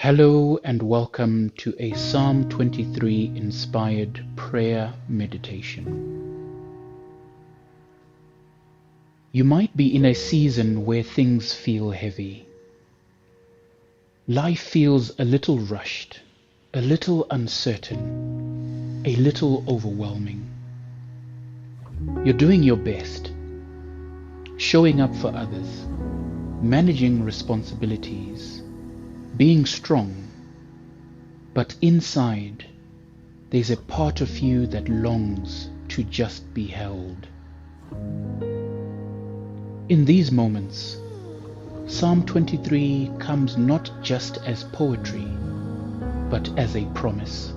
Hello and welcome to a Psalm 23 inspired prayer meditation. You might be in a season where things feel heavy. Life feels a little rushed, a little uncertain, a little overwhelming. You're doing your best, showing up for others, managing responsibilities, being strong, but inside there's a part of you that longs to just be held. In these moments, Psalm 23 comes not just as poetry, but as a promise.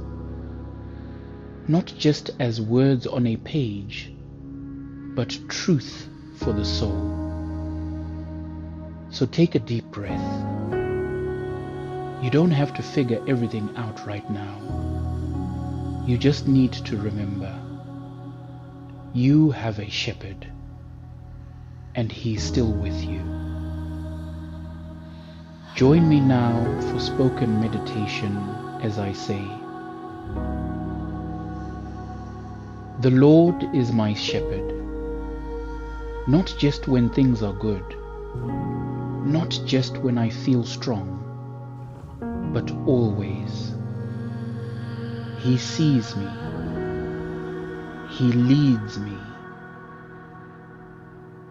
Not just as words on a page, but truth for the soul. So take a deep breath. You don't have to figure everything out right now. You just need to remember, you have a shepherd, and he's still with you. Join me now for spoken meditation as I say, the Lord is my shepherd, not just when things are good, not just when I feel strong, but always. He sees me. He leads me.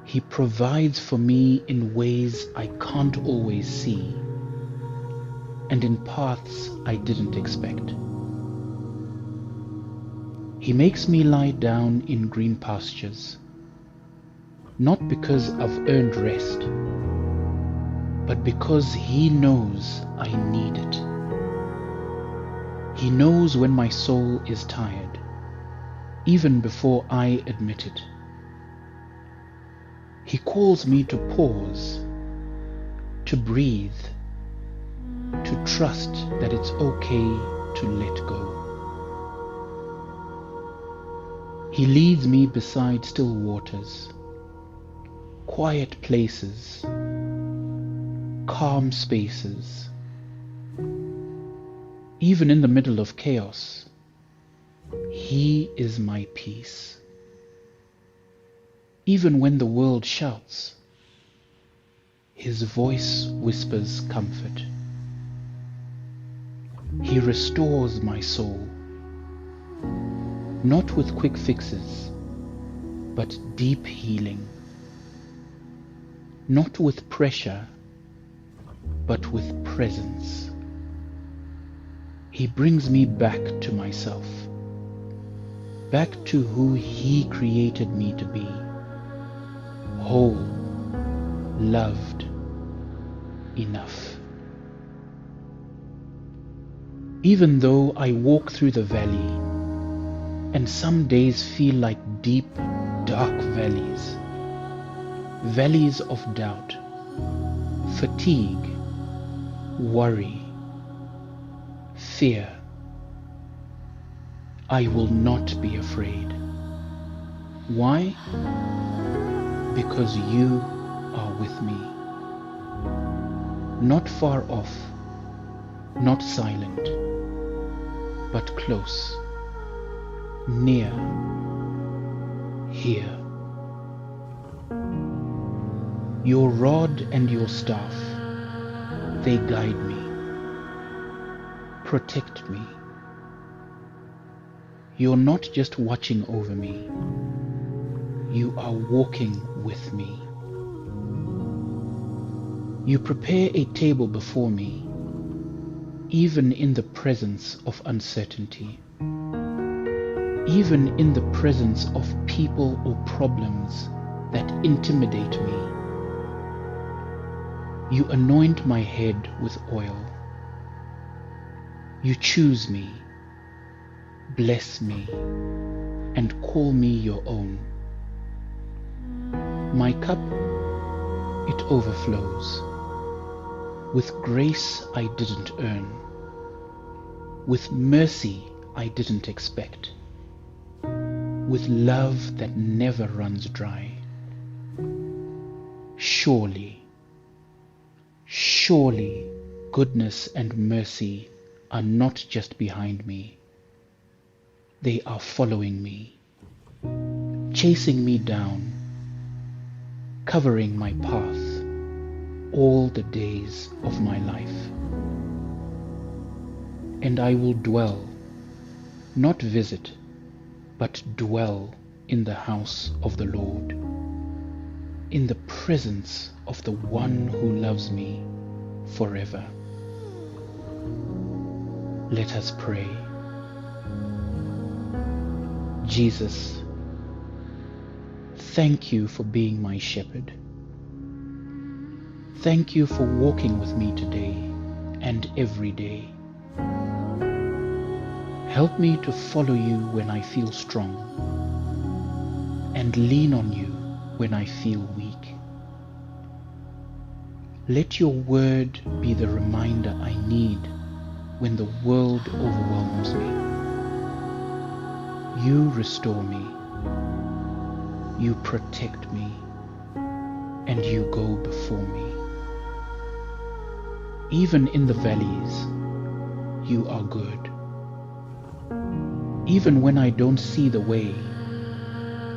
He provides for me in ways I can't always see, and in paths I didn't expect. He makes me lie down in green pastures, not because I've earned rest, but because he knows I need it. He knows when my soul is tired, even before I admit it. He calls me to pause, to breathe, to trust that it's okay to let go. He leads me beside still waters, quiet places, calm spaces. Even in the middle of chaos, he is my peace. Even when the world shouts, his voice whispers comfort. He restores my soul, not with quick fixes, but deep healing. Not with pressure, but with presence. He brings me back to myself, back to who he created me to be, whole, loved, enough. Even though I walk through the valley, and some days feel like deep, dark valleys, valleys of doubt, fatigue, worry, fear, I will not be afraid. Why? Because you are with me. Not far off, not silent, but close, near, here. Your rod and your staff, they guide me, protect me. You're not just watching over me, you are walking with me. You prepare a table before me, even in the presence of uncertainty, even in the presence of people or problems that intimidate me. You anoint my head with oil. You choose me, bless me, and call me your own. My cup, it overflows, with grace I didn't earn, with mercy I didn't expect, with love that never runs dry. Surely goodness and mercy are not just behind me. They are following me, chasing me down, covering my path all the days of my life. And I will dwell, not visit, but dwell in the house of the Lord, in the presence of the one who loves me forever. Let us pray. Jesus, thank you for being my shepherd. Thank you for walking with me today and every day. Help me to follow you when I feel strong and lean on you when I feel weak. Let your word be the reminder I need when the world overwhelms me. You restore me, you protect me, and you go before me. Even in the valleys, you are good. Even when I don't see the way,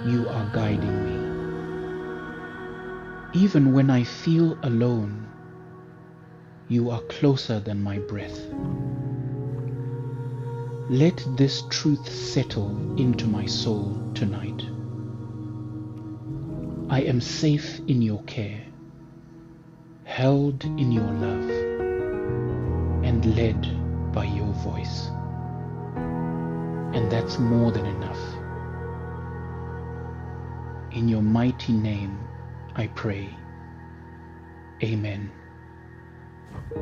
you are guiding me. Even when I feel alone, you are closer than my breath. Let this truth settle into my soul tonight. I am safe in your care, held in your love, and led by your voice. And that's more than enough. In your mighty name I pray. Amen.